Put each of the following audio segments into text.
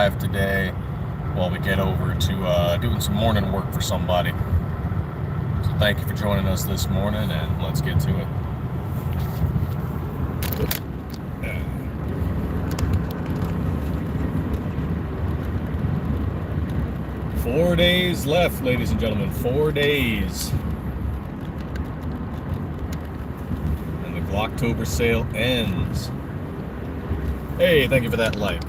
drive today while we get over to doing some morning work for somebody. So thank you for joining us this morning, and let's get to it. Four days left, ladies and gentlemen. 4 days. And the Glocktober sale ends. Hey, thank you for that like.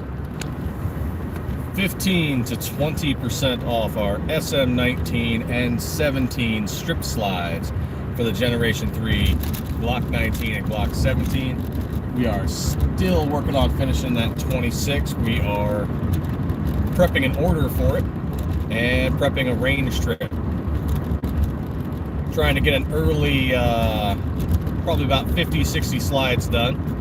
15 to 20% off our SM19 and 17 strip slides for the Generation 3 Glock 19 and Glock 17. We are still working on finishing that 26. We are prepping an order for it and prepping a range trip. Trying to get an early, probably about 50, 60 slides done.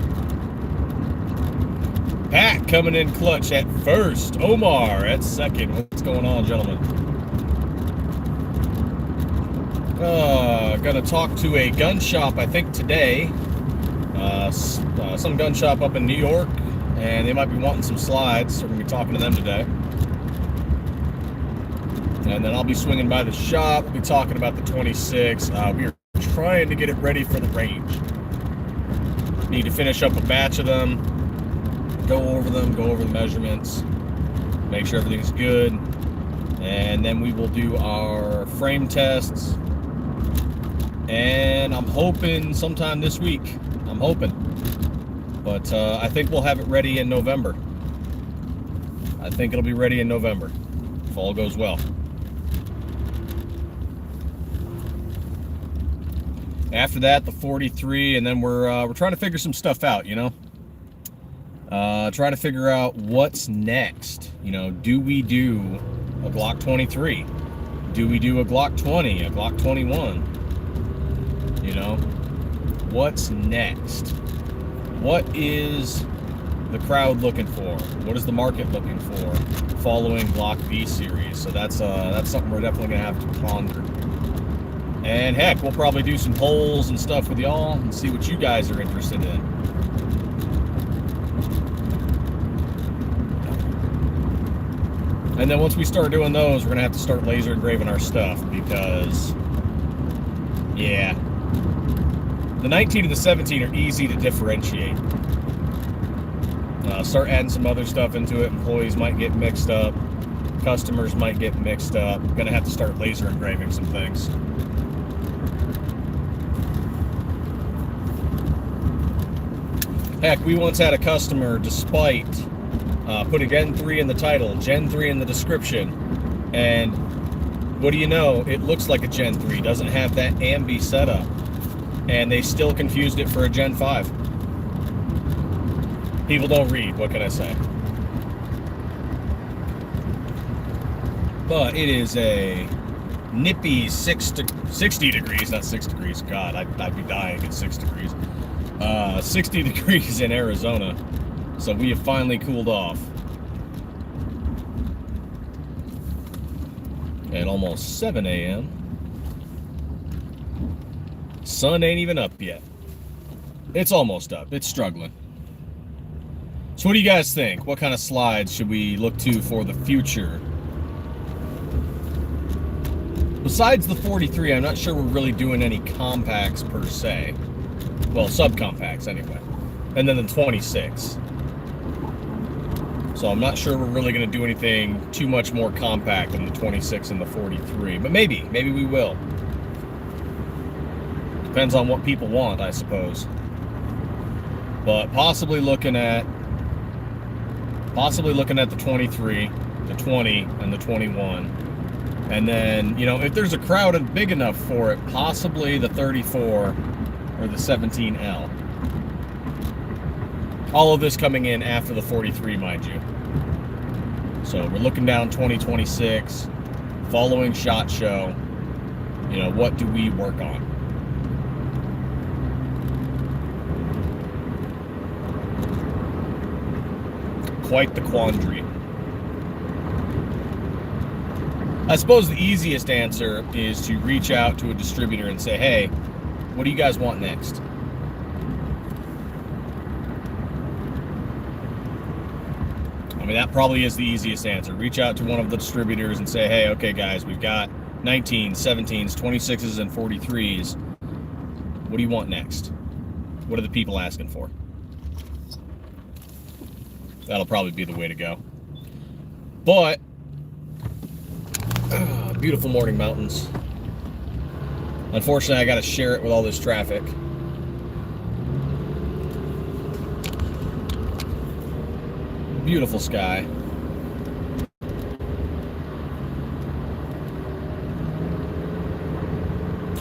Pat coming in clutch at first. Omar at second. What's going on, gentlemen? Gonna talk to a gun shop, I think, today. Some gun shop up in New York, and they might be wanting some slides, so we're gonna be talking to them today. And then I'll be swinging by the shop. We'll be talking about the 26. We are trying to get it ready for the range. Need to finish up a batch of them. Go over them, go over the measurements, make sure everything's good, and then we will do our frame tests, and I'm hoping sometime this week. I'm hoping, but I think we'll have it ready in November. I think it'll be ready in November if all goes well. After that, the 43, and then we're trying to figure some stuff out, you know. Trying to figure out what's next. You know, do we do a Glock 23? Do we do a Glock 20, a Glock 21? You know, what's next? What is the crowd looking for? What is the market looking for following Glock V series? So that's something we're definitely gonna have to ponder. And heck, we'll probably do some polls and stuff with y'all and see what you guys are interested in. And then once we start doing those, we're going to have to start laser engraving our stuff because, yeah, the 19 and the 17 are easy to differentiate. Start adding some other stuff into it. Employees might get mixed up. Customers might get mixed up. Going to have to start laser engraving some things. Heck, we once had a customer, despite putting Gen 3 in the title, Gen 3 in the description, and what do you know, it looks like a Gen 3, doesn't have that ambi setup, and they still confused it for a Gen 5. People don't read, what can I say? But it is a nippy 60 degrees, not 6 degrees, God, I'd be dying at 6 degrees. 60 degrees in Arizona. So we have finally cooled off. At almost 7 a.m. Sun ain't even up yet. It's almost up. It's struggling. So what do you guys think? What kind of slides should we look to for the future? Besides the 43, I'm not sure we're really doing any compacts per se. Well, subcompacts anyway. And then the 26. So I'm not sure we're really going to do anything too much more compact than the 26 and the 43. But maybe we will. Depends on what people want, I suppose. But possibly looking at the 23, the 20, and the 21. And then, you know, if there's a crowd big enough for it, possibly the 34 or the 17L. All of this coming in after the 43, mind you. So we're looking down 2026, following SHOT Show. You know, what do we work on? Quite the quandary. I suppose the easiest answer is to reach out to a distributor and say, hey, what do you guys want next? I mean, that probably is the easiest answer. Reach out to one of the distributors and say, hey, okay, guys, we've got 19s, 17s, 26s, and 43s. What do you want next? What are the people asking for? That'll probably be the way to go. But, beautiful morning mountains. Unfortunately, I got to share it with all this traffic. Beautiful sky.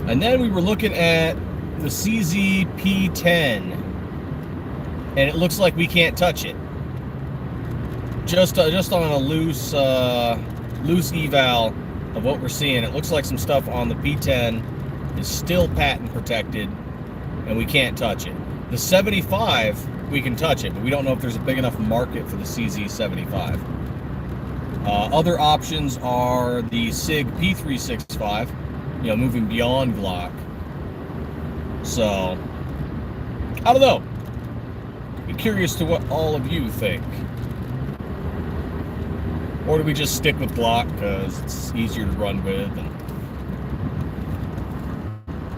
And then we were looking at the CZP-10, and it looks like we can't touch it. Just on a loose eval of what we're seeing, it looks like some stuff on the P10 is still patent protected, and we can't touch it. The 75, we can touch it, but we don't know if there's a big enough market for the CZ75. Other options are the SIG P365, you know, moving beyond Glock. So, I don't know. Be curious to what all of you think. Or do we just stick with Glock because it's easier to run with? And,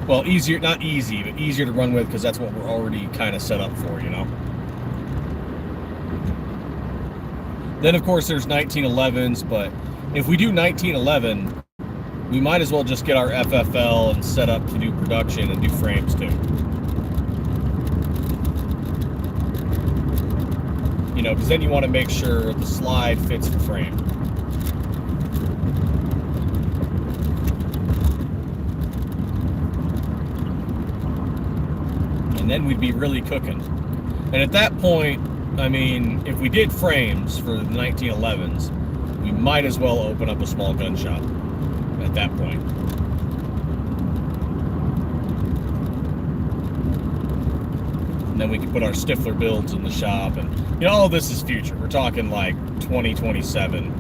well, easier, not easy, but easier to run with because that's what we're already kind of set up for, you know? Then, of course, there's 1911s, but if we do 1911, we might as well just get our FFL and set up to do production and do frames too. You know, because then you want to make sure the slide fits the frame. And then we'd be really cooking. And at that point, I mean, if we did frames for the 1911s, we might as well open up a small gun shop at that point. And then we can put our Stiffler builds in the shop, and you know, all this is future. We're talking like 2027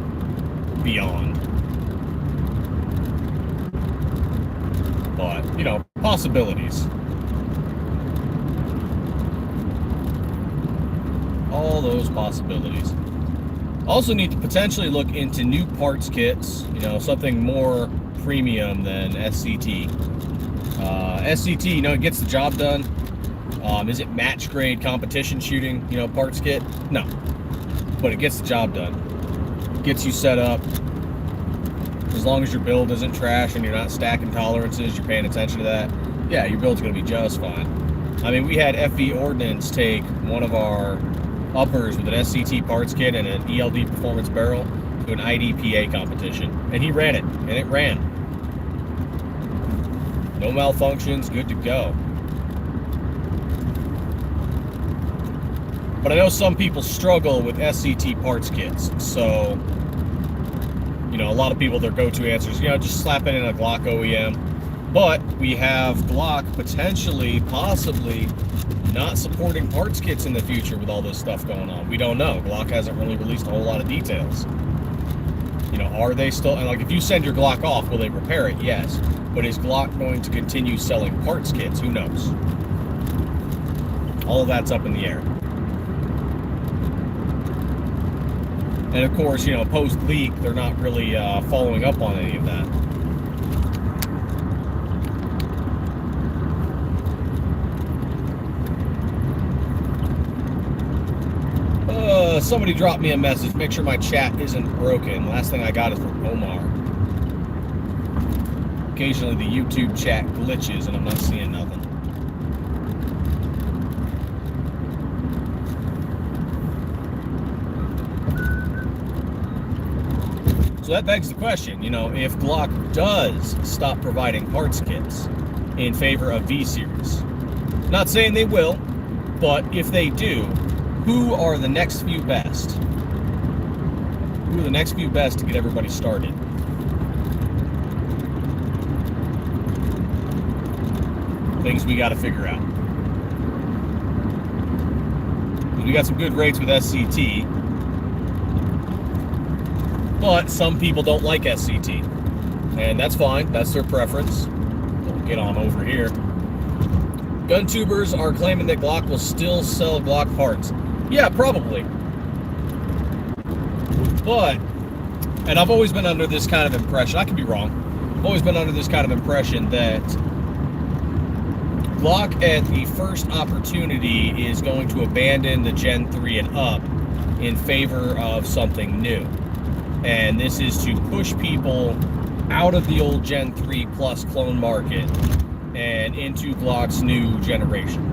beyond. But, you know, possibilities. All those possibilities. Also need to potentially look into new parts kits, you know, something more premium than SCT. SCT, you know, it gets the job done. Is it match grade competition shooting, you know, parts kit? No. But it gets the job done. Gets you set up. As long as your build isn't trash and you're not stacking tolerances, you're paying attention to that, yeah, your build's going to be just fine. I mean, we had FE Ordnance take one of our uppers with an SCT parts kit and an ELD performance barrel to an IDPA competition, and he ran it, and it ran. No malfunctions, good to go. But I know some people struggle with SCT parts kits, so, you know, a lot of people, their go-to answers, you know, just slap it in a Glock OEM. But we have Glock potentially, possibly, not supporting parts kits in the future with all this stuff going on. We don't know. Glock hasn't really released a whole lot of details. You know, are they still, and like, if you send your Glock off, will they repair it? Yes. But is Glock going to continue selling parts kits? Who knows? All of that's up in the air. And of course, you know, post-leak, they're not really following up on any of that. Somebody dropped me a message. Make sure my chat isn't broken. Last thing I got is from Omar. Occasionally the YouTube chat glitches and I'm not seeing nothing. So that begs the question, you know, if Glock does stop providing parts kits in favor of V-Series, not saying they will, but if they do, who are the next few best? Who are the next few best to get everybody started? Things we got to figure out. We got some good rates with SCT, but some people don't like SCT, and that's fine. That's their preference. We'll get on over here. Gun tubers are claiming that Glock will still sell Glock parts. Yeah, probably. But, and I've always been under this kind of impression, I could be wrong, I've always been under this kind of impression that Glock at the first opportunity is going to abandon the Gen 3 and up in favor of something new. And this is to push people out of the old Gen 3 plus clone market and into Glock's new generation.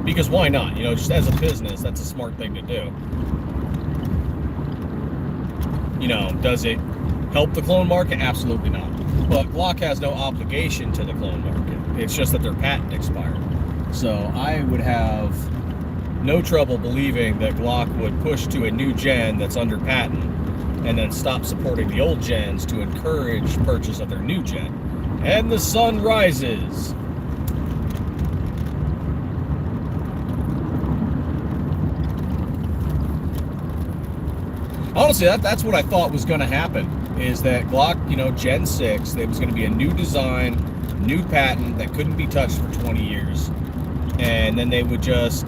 Because why not? You know, just as a business, that's a smart thing to do. You know, does it help the clone market? Absolutely not. But Glock has no obligation to the clone market. It's just that their patent expired. So I would have no trouble believing that Glock would push to a new gen that's under patent and then stop supporting the old gens to encourage purchase of their new gen. And the sun rises. Honestly, that's what I thought was going to happen, is that Glock, you know, Gen 6, there was going to be a new design, new patent that couldn't be touched for 20 years. And then they would just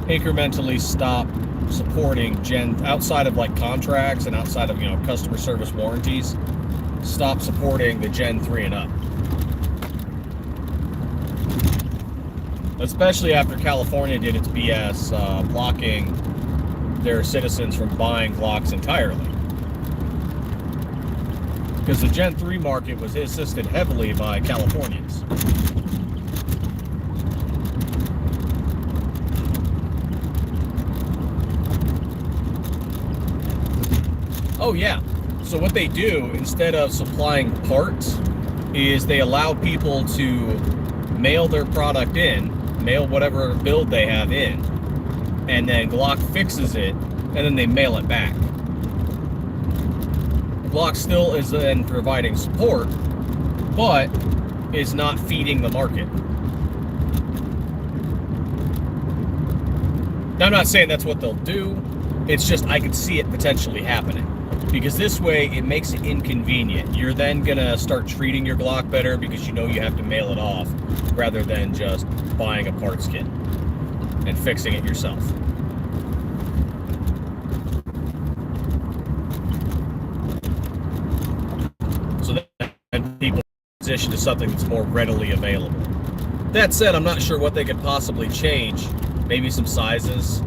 incrementally stop supporting Gen, outside of like contracts and outside of, you know, customer service warranties, stop supporting the Gen 3 and up. Especially after California did its BS, blocking their citizens from buying Glocks entirely. Because the Gen 3 market was assisted heavily by Californians. Oh yeah, so what they do, instead of supplying parts, is they allow people to mail their product in, mail whatever build they have in, and then Glock fixes it, and then they mail it back. Glock still is then providing support, but is not feeding the market. Now, I'm not saying that's what they'll do, it's just I could see it potentially happening. Because this way, it makes it inconvenient. You're then gonna start treating your Glock better because you know you have to mail it off, rather than just buying a parts kit and fixing it yourself. So then people transition to something that's more readily available. That said, I'm not sure what they could possibly change. Maybe some sizes,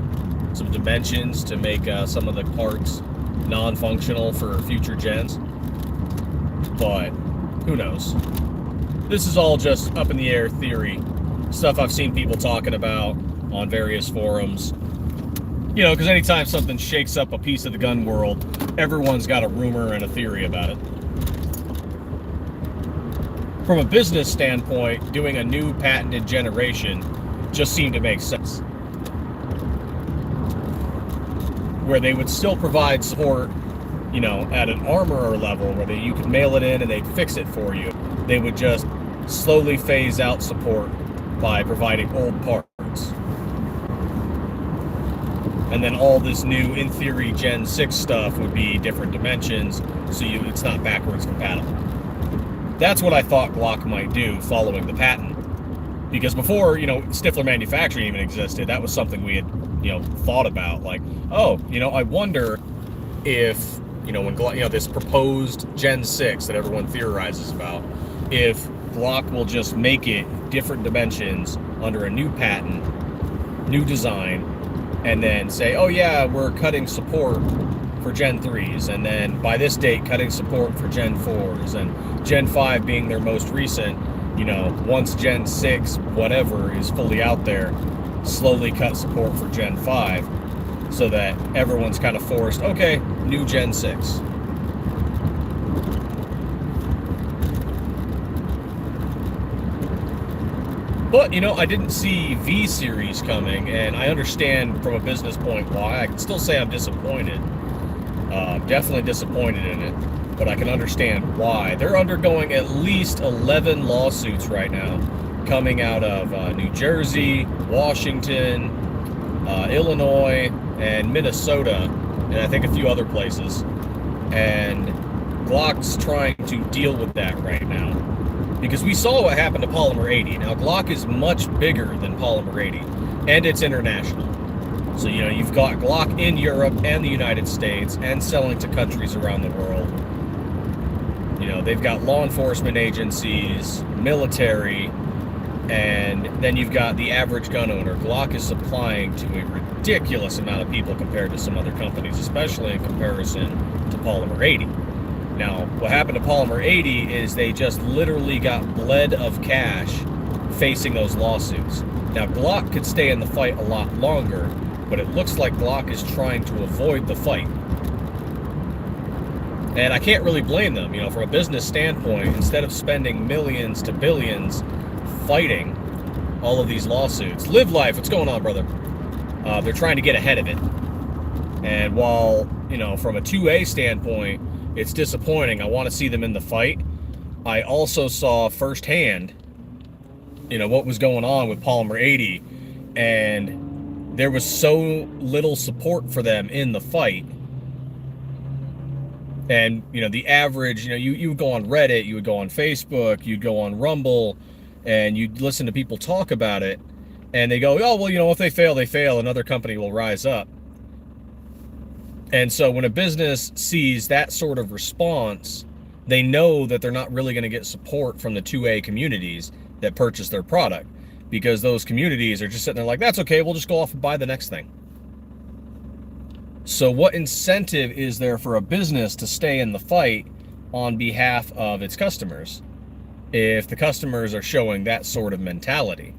some dimensions to make some of the parts non-functional for future gens. But who knows? This is all just up in the air theory. Stuff I've seen people talking about on various forums. You know, because anytime something shakes up a piece of the gun world, everyone's got a rumor and a theory about it. From a business standpoint, doing a new patented generation just seemed to make sense. Where they would still provide support, you know, at an armorer level, where you could mail it in and they'd fix it for you. They would just slowly phase out support by providing old parts. And then all this new, in theory, Gen 6 stuff would be different dimensions, so it's not backwards compatible. That's what I thought Glock might do following the patent. Because before, you know, Stiffler Manufacturing even existed, that was something we had, you know, thought about. Like, oh, you know, I wonder if, you know, when Glock, you know, this proposed Gen 6 that everyone theorizes about, if Glock will just make it different dimensions under a new patent, new design, and then say, oh yeah, we're cutting support for Gen 3s, and then by this date cutting support for Gen 4s, and Gen 5 being their most recent, you know, once Gen 6 whatever is fully out there, slowly cut support for Gen 5, so that everyone's kind of forced, okay, new Gen 6. But, you know, I didn't see V-Series coming, and I understand from a business point why. I can still say I'm disappointed. Definitely disappointed in it, but I can understand why. They're undergoing at least 11 lawsuits right now, coming out of New Jersey, Washington, Illinois, and Minnesota, and I think a few other places. And Glock's trying to deal with that right now, because we saw what happened to Polymer 80. Now, Glock is much bigger than Polymer 80, and it's international. So, you know, you've got Glock in Europe and the United States and selling to countries around the world. You know, they've got law enforcement agencies, military, and then you've got the average gun owner. Glock is supplying to a ridiculous amount of people compared to some other companies, especially in comparison to Polymer 80. Now, what happened to Polymer 80 is they just literally got bled of cash facing those lawsuits. Now, Glock could stay in the fight a lot longer, but it looks like Glock is trying to avoid the fight. And I can't really blame them. You know, from a business standpoint, instead of spending millions to billions fighting all of these lawsuits. Live life, what's going on, brother? They're trying to get ahead of it. And while, you know, from a 2A standpoint, it's disappointing. I want to see them in the fight. I also saw firsthand, you know, what was going on with Polymer 80, and there was so little support for them in the fight. And, you know, the average, you know, you would go on Reddit, you would go on Facebook, you'd go on Rumble, and you'd listen to people talk about it, and they go, oh, well, you know, if they fail, they fail. Another company will rise up. And so when a business sees that sort of response, they know that they're not really going to get support from the 2A communities that purchase their product, because those communities are just sitting there like, that's okay, we'll just go off and buy the next thing. So what incentive is there for a business to stay in the fight on behalf of its customers if the customers are showing that sort of mentality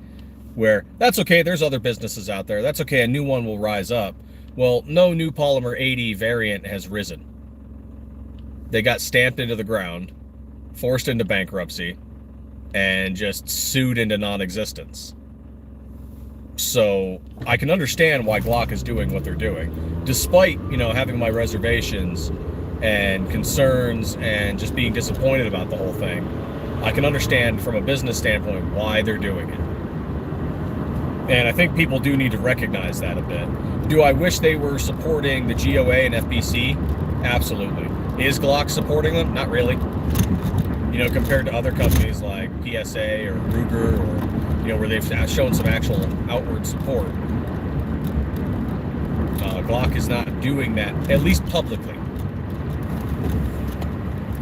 where that's okay, there's other businesses out there, that's okay, a new one will rise up? Well, no new Polymer 80 variant has risen. They got stamped into the ground, forced into bankruptcy, and just sued into non-existence. So I can understand why Glock is doing what they're doing, despite, you know, having my reservations and concerns and just being disappointed about the whole thing. I can understand from a business standpoint why they're doing it. And I think people do need to recognize that a bit. Do I wish they were supporting the GOA and FBC? Absolutely. Is Glock supporting them? Not really. You know, compared to other companies like PSA or Ruger, or, you know, where they've shown some actual outward support. Glock is not doing that, at least publicly.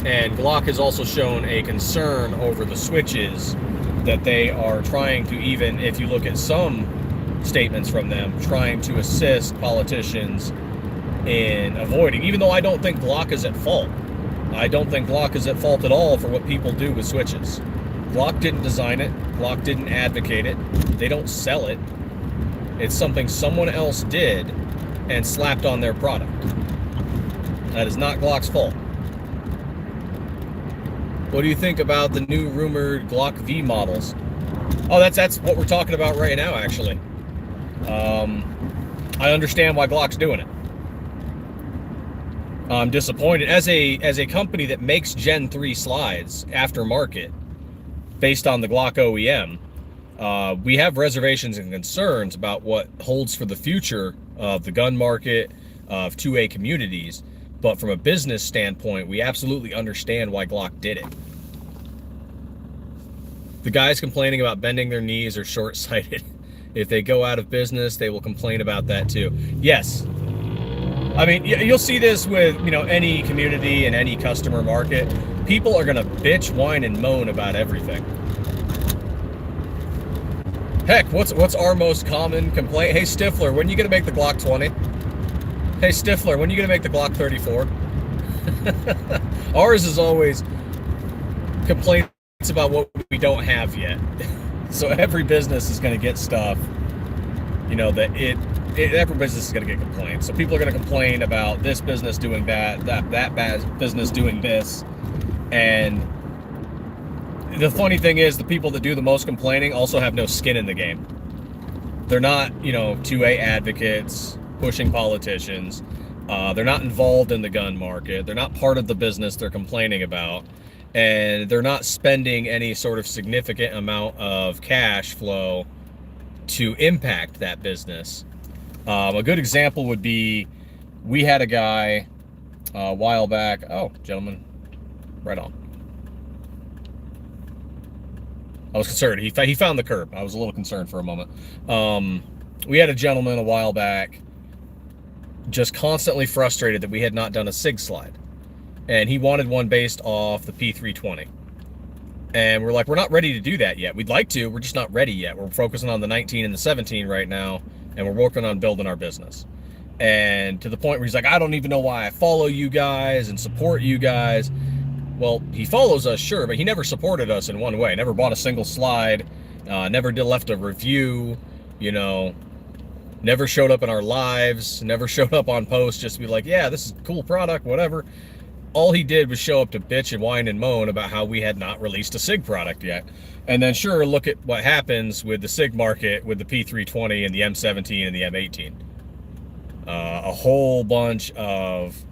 And Glock has also shown a concern over the switches that they are trying to, even if you look at some statements from them, trying to assist politicians in avoiding, even though I don't think Glock is at fault. I don't think Glock is at fault at all for what people do with switches. Glock didn't design it. Glock didn't advocate it. They don't sell it. It's something someone else did and slapped on their product. That is not Glock's fault. What do you think about the new rumored Glock V models? Oh, that's what we're talking about right now, actually. I understand why Glock's doing it. I'm disappointed. As a company that makes Gen 3 slides aftermarket based on the Glock OEM, we have reservations and concerns about what holds for the future of the gun market, of 2A communities. But from a business standpoint, we absolutely understand why Glock did it. The guys complaining about bending their knees are short-sighted. If they go out of business, they will complain about that too. Yes. I mean, you'll see this with, you know, any community and any customer market. People are going to bitch, whine, and moan about everything. Heck, what's our most common complaint? Hey, Stiffler, when are you going to make the Glock 20? Hey, Stiffler, when are you going to make the Glock 34? Ours is always complaints about what we don't have yet. So every business is going to get stuff, you know, that every business is going to get complaints. So people are going to complain about this business doing that business doing this. And the funny thing is, the people that do the most complaining also have no skin in the game. They're not, you know, 2A advocates pushing politicians. They're not involved in the gun market. They're not part of the business they're complaining about. And they're not spending any sort of significant amount of cash flow to impact that business. A good example would be, we had a guy a while back. Oh, gentlemen, right on. I was concerned. He found the curb. I was a little concerned for a moment. We had a gentleman a while back just constantly frustrated that we had not done a SIG slide. And he wanted one based off the P320. And we're like, we're not ready to do that yet. We'd like to, we're just not ready yet. We're focusing on the 19 and the 17 right now, and we're working on building our business. And to the point where he's like, I don't even know why I follow you guys and support you guys. Well, he follows us, sure, but he never supported us in one way. Never bought a single slide, never left a review, you know, never showed up in our lives, never showed up on posts just to be like, yeah, this is a cool product, whatever. All he did was show up to bitch and whine and moan about how we had not released a SIG product yet. And then sure, look at what happens with the SIG market with the P320 and the M17 and the M18. A whole bunch of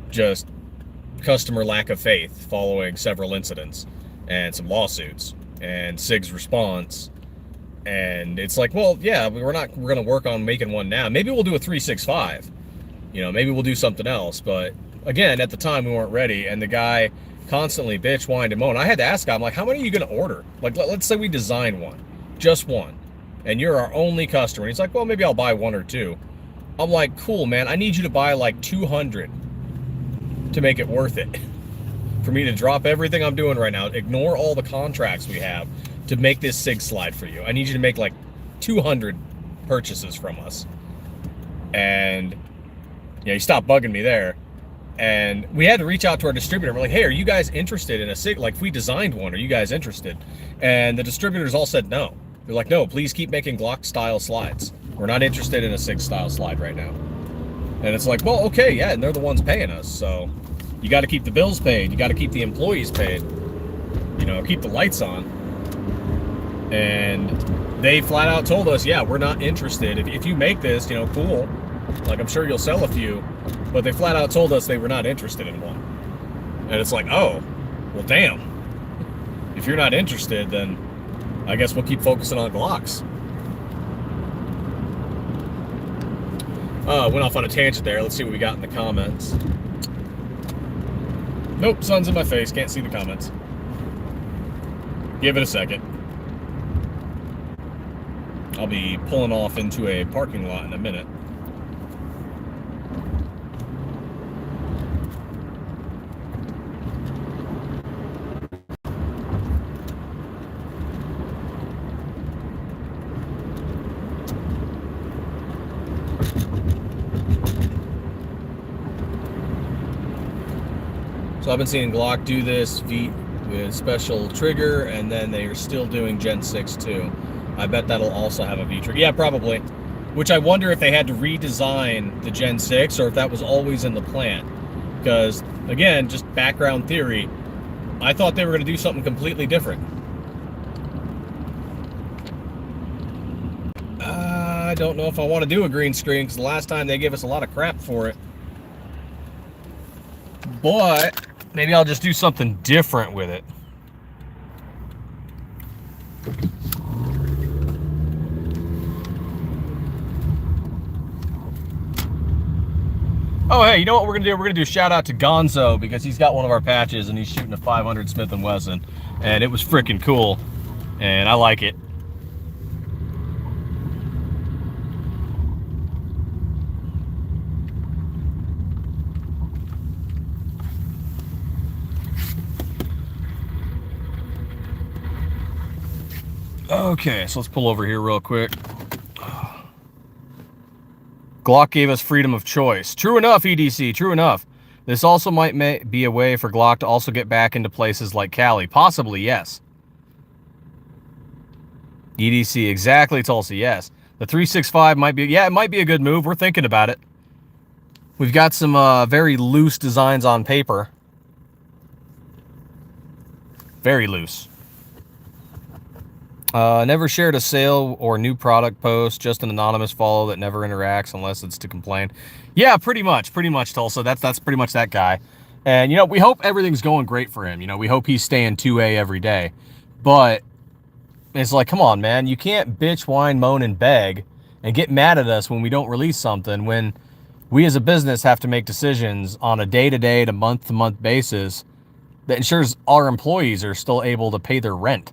just customer lack of faith following several incidents and some lawsuits and SIG's response. And it's like, well, yeah, we're going to work on making one now. Maybe we'll do a 365. You know, maybe we'll do something else, but again, at the time, we weren't ready, and the guy constantly bitch, whined, and moaned. I had to ask him, I'm like, how many are you going to order? Like, let's say we design one, just one, and you're our only customer. And he's like, well, maybe I'll buy one or two. I'm like, cool, man. I need you to buy like 200 to make it worth it. For me to drop everything I'm doing right now, ignore all the contracts we have to make this SIG slide for you. I need you to make like 200 purchases from us. And yeah, he stopped bugging me there. And we had to reach out to our distributor. We're like, hey, are you guys interested in a SIG? Like, if we designed one, are you guys interested? And the distributors all said no. They're like, no, please keep making Glock-style slides. We're not interested in a SIG-style slide right now. And it's like, well, okay, yeah, and they're the ones paying us. So you got to keep the bills paid. You got to keep the employees paid. You know, keep the lights on. And they flat out told us, yeah, we're not interested. If you make this, you know, cool. Like, I'm sure you'll sell a few. But they flat out told us they were not interested in one. And it's like, oh, well, damn. If you're not interested, then I guess we'll keep focusing on Glocks. Went off on a tangent there. Let's see what we got in the comments. Nope, sun's in my face. Can't see the comments. Give it a second. I'll be pulling off into a parking lot in a minute. So I've been seeing Glock do this with special trigger, and then they are still doing Gen 6 too. I bet that'll also have a V trigger. Yeah, probably. Which I wonder if they had to redesign the Gen 6 or if that was always in the plan. Because, again, just background theory, I thought they were going to do something completely different. I don't know if I want to do a green screen, because the last time they gave us a lot of crap for it. But maybe I'll just do something different with it. Oh, hey, you know what we're going to do? We're going to do a shout out to Gonzo, because he's got one of our patches and he's shooting a 500 Smith & Wesson. And it was freaking cool. And I like it. Okay, so let's pull over here real quick. Glock gave us freedom of choice. True enough, EDC, true enough. This also might be a way for Glock to also get back into places like Cali. Possibly, yes. EDC, exactly, Tulsi, yes. The 365 might be, yeah, it might be a good move. We're thinking about it. We've got some very loose designs on paper. Very loose. Never shared a sale or new product post, just an anonymous follow that never interacts unless it's to complain. Yeah, pretty much, Tulsa. That's pretty much that guy. And, you know, we hope everything's going great for him. You know, we hope he's staying 2A every day. But it's like, come on, man. You can't bitch, whine, moan, and beg and get mad at us when we don't release something, when we as a business have to make decisions on a day-to-day to month-to-month basis that ensures our employees are still able to pay their rent.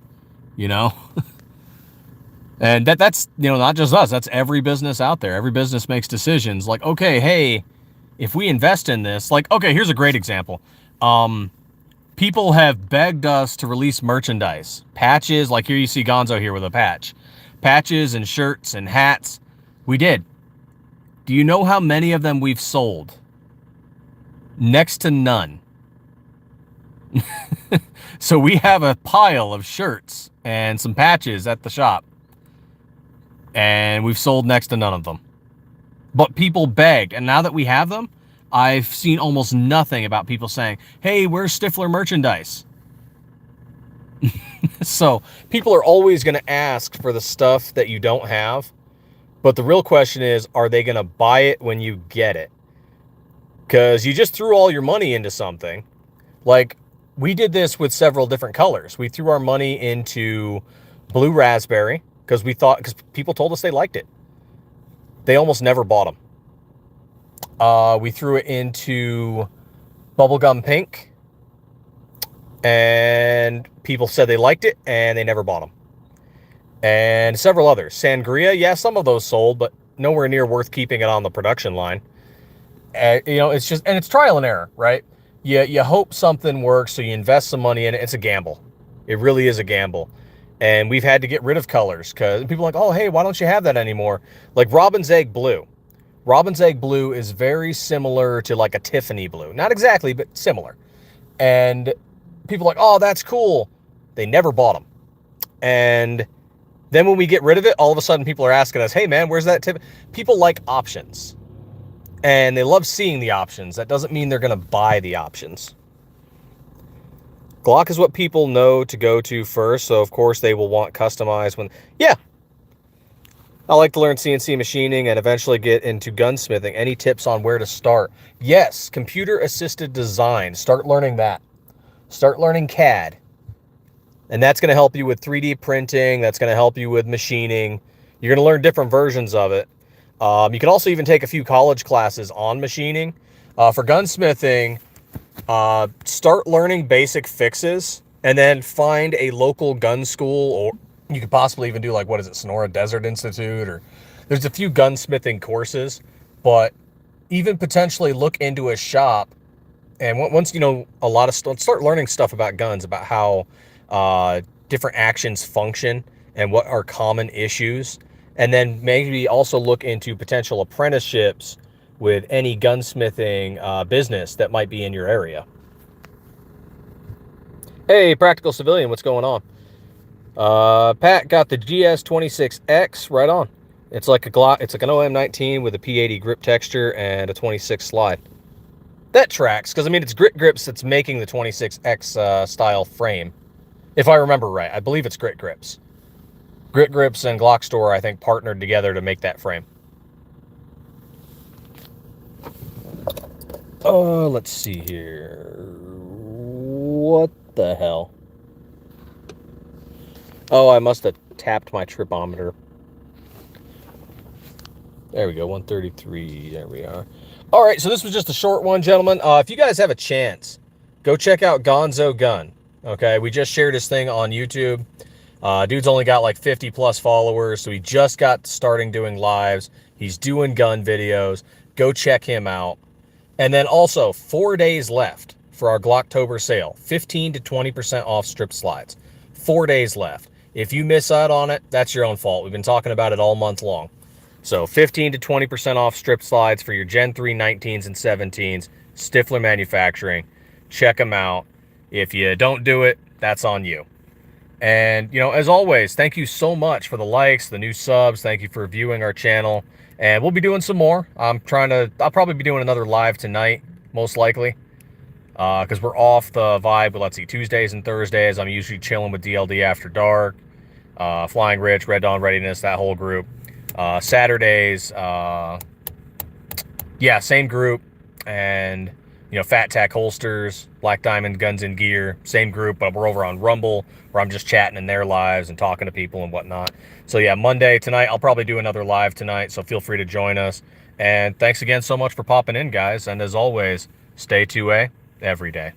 You know, And that's, you know, not just us, that's every business out there. Every business makes decisions like, okay, hey, if we invest in this, like, okay, here's a great example. People have begged us to release merchandise, patches, like here you see Gonzo here with a patch, patches and shirts and hats. We did. Do you know how many of them we've sold? Next to none. So we have a pile of shirts and some patches at the shop, and we've sold next to none of them. But people begged, and now that we have them, I've seen almost nothing about people saying, hey, where's Stiffler merchandise? So people are always going to ask for the stuff that you don't have. But the real question is, are they going to buy it when you get it? Because you just threw all your money into something. Like, we did this with several different colors. We threw our money into blue raspberry because people told us they liked it. They almost never bought them. We threw it into bubblegum pink, and people said they liked it, and they never bought them. And several others. Sangria, yeah, some of those sold, but nowhere near worth keeping it on the production line. You know, it's just, and it's trial and error, right? You hope something works, so you invest some money in it. It's a gamble. It really is a gamble. And we've had to get rid of colors because people are like, oh, hey, why don't you have that anymore? Like Robin's Egg Blue. Robin's Egg Blue is very similar to like a Tiffany blue. Not exactly, but similar. And people are like, oh, that's cool. They never bought them. And then when we get rid of it, all of a sudden people are asking us, hey, man, where's that tip? People like options. And they love seeing the options. That doesn't mean they're going to buy the options. Glock is what people know to go to first, so of course they will want customized when... Yeah! I like to learn CNC machining and eventually get into gunsmithing. Any tips on where to start? Yes, computer-assisted design. Start learning that. Start learning CAD. And that's going to help you with 3D printing. That's going to help you with machining. You're going to learn different versions of it. You can also even take a few college classes on machining. For gunsmithing, start learning basic fixes and then find a local gun school, or you could possibly even do like, what is it, Sonora Desert Institute, or there's a few gunsmithing courses, but even potentially look into a shop. And once you know a lot of stuff, start learning stuff about guns, about how different actions function and what are common issues. And then maybe also look into potential apprenticeships with any gunsmithing business that might be in your area. Hey, Practical Civilian, what's going on? Pat got the GS26X right on. It's like it's like an OM19 with a P80 grip texture and a 26 slide. That tracks, because I mean it's Grit Grips that's making the 26X style frame. If I remember right, I believe it's Grit Grips. Grit Grips and Glock Store, I think, partnered together to make that frame. Let's see here. What the hell? Oh, I must have tapped my tripometer. There we go, 133. There we are. All right, so this was just a short one, gentlemen. If you guys have a chance, go check out Gonzo Gun. Okay, we just shared his thing on YouTube. Dude's only got like 50 plus followers, so he just got starting doing lives. He's doing gun videos. Go check him out. And then also 4 days left for our Glocktober sale. 15 to 20% off strip slides. 4 days left. If you miss out on it, that's your own fault. We've been talking about it all month long. So 15 to 20% off strip slides for your Gen 3 19s and 17s. Stiffler Manufacturing. Check them out. If you don't do it, that's on you. And, you know, as always, thank you so much for the likes, the new subs. Thank you for viewing our channel. And we'll be doing some more. I'll probably be doing another live tonight, most likely. Because we're off the vibe, but let's see, Tuesdays and Thursdays, I'm usually chilling with DLD After Dark, Flying Rich, Red Dawn Readiness, that whole group. Saturdays, yeah, same group. And, you know, Fat Tack Holsters, Black Diamond Guns and Gear, same group, but we're over on Rumble, where I'm just chatting in their lives and talking to people and whatnot. So yeah, Monday, tonight, I'll probably do another live tonight, so feel free to join us. And thanks again so much for popping in, guys. And as always, stay 2A every day.